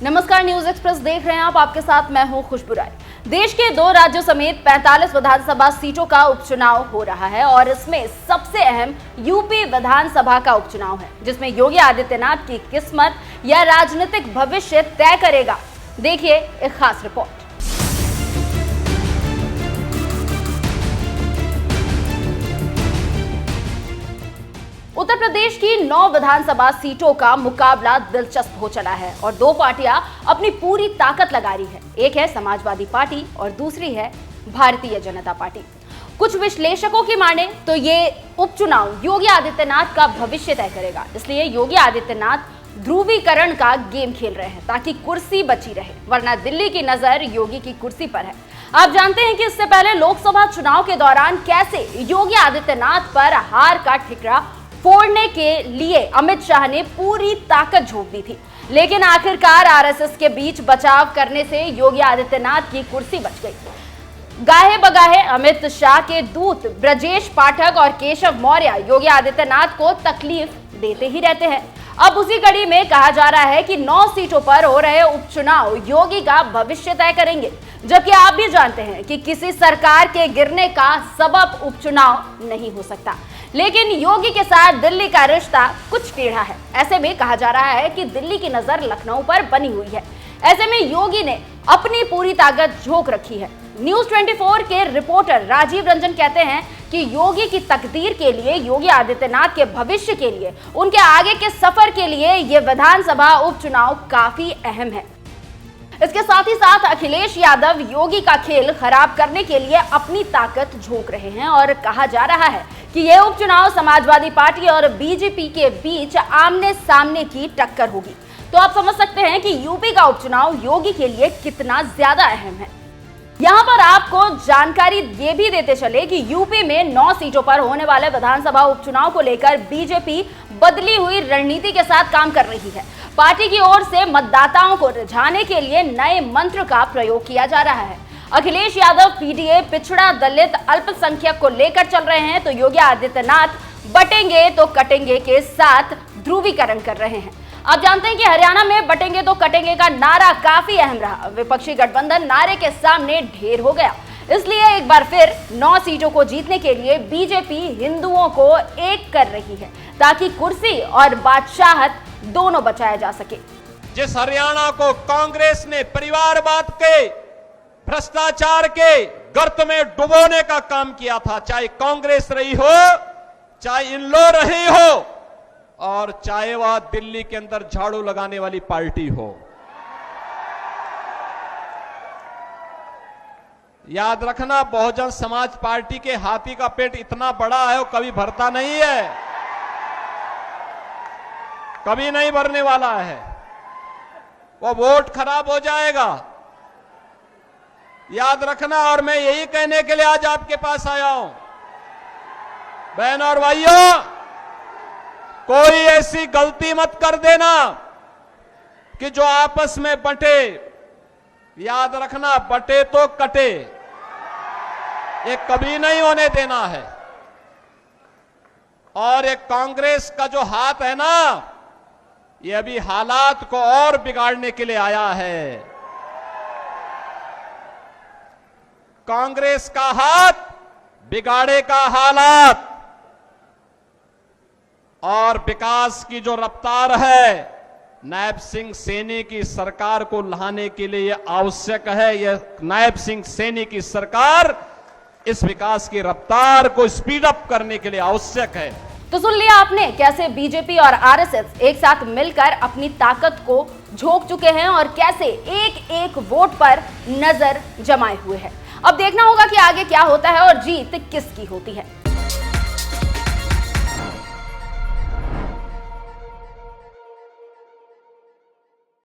नमस्कार, news express देख रहे हैं आप। आपके साथ मैं हूं खुशबू राय। देश के 2 राज्यों समेत 45 विधानसभा सीटों का उपचुनाव हो रहा है और इसमें सबसे अहम यूपी विधानसभा का उपचुनाव है, जिसमें योगी आदित्यनाथ की किस्मत या राजनीतिक भविष्य तय करेगा। देखिए एक खास रिपोर्ट। उत्तर प्रदेश की 9 विधानसभा सीटों का मुकाबला दिलचस्प हो चला है और 2 पार्टियां अपनी पूरी ताकत लगा रही है। एक है समाजवादी पार्टी और दूसरी है भारतीय जनता पार्टी। कुछ विश्लेषकों की माने तो ये उपचुनाव योगी आदित्यनाथ का भविष्य तय करेगा, इसलिए योगी आदित्यनाथ ध्रुवीकरण का गेम खेल रहे हैं ताकि कुर्सी बची रहे, वरना दिल्ली की नजर योगी की कुर्सी पर है। आप जानते हैं कि इससे पहले लोकसभा चुनाव के दौरान कैसे योगी आदित्यनाथ पर हार का ठिकरा फोड़ने के लिए अमित शाह ने पूरी ताकत झोंक दी थी, लेकिन आखिरकार आरएसएस के बीच बचाव करने से योगी आदित्यनाथ की कुर्सी बच गई। गाहे बगाहे अमित शाह के दूत ब्रजेश पाठक और केशव मौर्य योगी आदित्यनाथ को तकलीफ देते ही रहते हैं। अब उसी कड़ी में कहा जा रहा है कि 9 सीटों पर हो रहे उपचुनाव योगी का भविष्य तय करेंगे, जबकि आप भी जानते हैं कि किसी सरकार के गिरने का सबब उपचुनाव नहीं हो सकता, लेकिन योगी के साथ दिल्ली का रिश्ता कुछ टेढ़ा है। ऐसे में कहा जा रहा है कि दिल्ली की नजर लखनऊ पर बनी हुई है। ऐसे में योगी ने अपनी पूरी ताकत झोंक रखी है। न्यूज 24 के रिपोर्टर राजीव रंजन कहते हैं कि योगी की तकदीर के लिए, योगी आदित्यनाथ के भविष्य के लिए, उनके आगे के सफर के लिए ये विधानसभा उपचुनाव काफी अहम है। इसके साथ ही साथ अखिलेश यादव योगी का खेल खराब करने के लिए अपनी ताकत झोंक रहे हैं और कहा जा रहा है कि यह उपचुनाव समाजवादी पार्टी और बीजेपी के बीच आमने सामने की टक्कर होगी। तो आप समझ सकते हैं कि यूपी का उपचुनाव योगी के लिए कितना ज्यादा अहम है। यहाँ पर आपको जानकारी ये भी देते चले कि यूपी में 9 सीटों पर होने वाले विधानसभा उपचुनाव को लेकर बीजेपी बदली हुई रणनीति के साथ काम कर रही है। पार्टी की ओर से मतदाताओं को रिझाने के लिए नए मंत्र का प्रयोग किया जा रहा है। अखिलेश यादव पीडीए, पिछड़ा, दलित, अल्पसंख्यक को लेकर चल रहे हैं, तो योगी आदित्यनाथ बटेंगे तो कटेंगे के साथ ध्रुवीकरण कर रहे हैं। आप जानते हैं कि हरियाणा में बटेंगे तो कटेंगे का नारा काफी अहम रहा। विपक्षी गठबंधन नारे के सामने ढेर हो गया, इसलिए एक बार फिर 9 सीटों को जीतने के लिए बीजेपी हिंदुओं को एक कर रही है ताकि कुर्सी और बादशाहत दोनों बचाया जा सके। जिस हरियाणा को कांग्रेस ने परिवारवाद के, भ्रष्टाचार के गर्त में डुबोने का काम किया था, चाहे कांग्रेस रही हो, चाहे इनलो रही हो, और चाहे वह दिल्ली के अंदर झाड़ू लगाने वाली पार्टी हो। याद रखना, बहुजन समाज पार्टी के हाथी का पेट इतना बड़ा है वो कभी भरता नहीं है, कभी नहीं भरने वाला है। वो वोट खराब हो जाएगा, याद रखना। और मैं यही कहने के लिए आज आपके पास आया हूं, बहनों और भाइयों, कोई ऐसी गलती मत कर देना कि जो आपस में बंटे। याद रखना, बटे तो कटे, ये कभी नहीं होने देना है। और एक कांग्रेस का जो हाथ है ना, ये अभी हालात को और बिगाड़ने के लिए आया है। कांग्रेस का हाथ बिगाड़ेगा हालात, और विकास की जो रफ्तार है, नायब सिंह सैनी की सरकार को लाने के लिए यह आवश्यक है। यह नायब सिंह सैनी की सरकार इस विकास की रफ्तार को स्पीड अप करने के लिए आवश्यक है। तो सुन लिया आपने कैसे बीजेपी और आरएसएस एक साथ मिलकर अपनी ताकत को झोंक चुके हैं और कैसे एक एक वोट पर नजर जमाए हुए हैं। अब देखना होगा कि आगे क्या होता है और जीत किसकी होती है।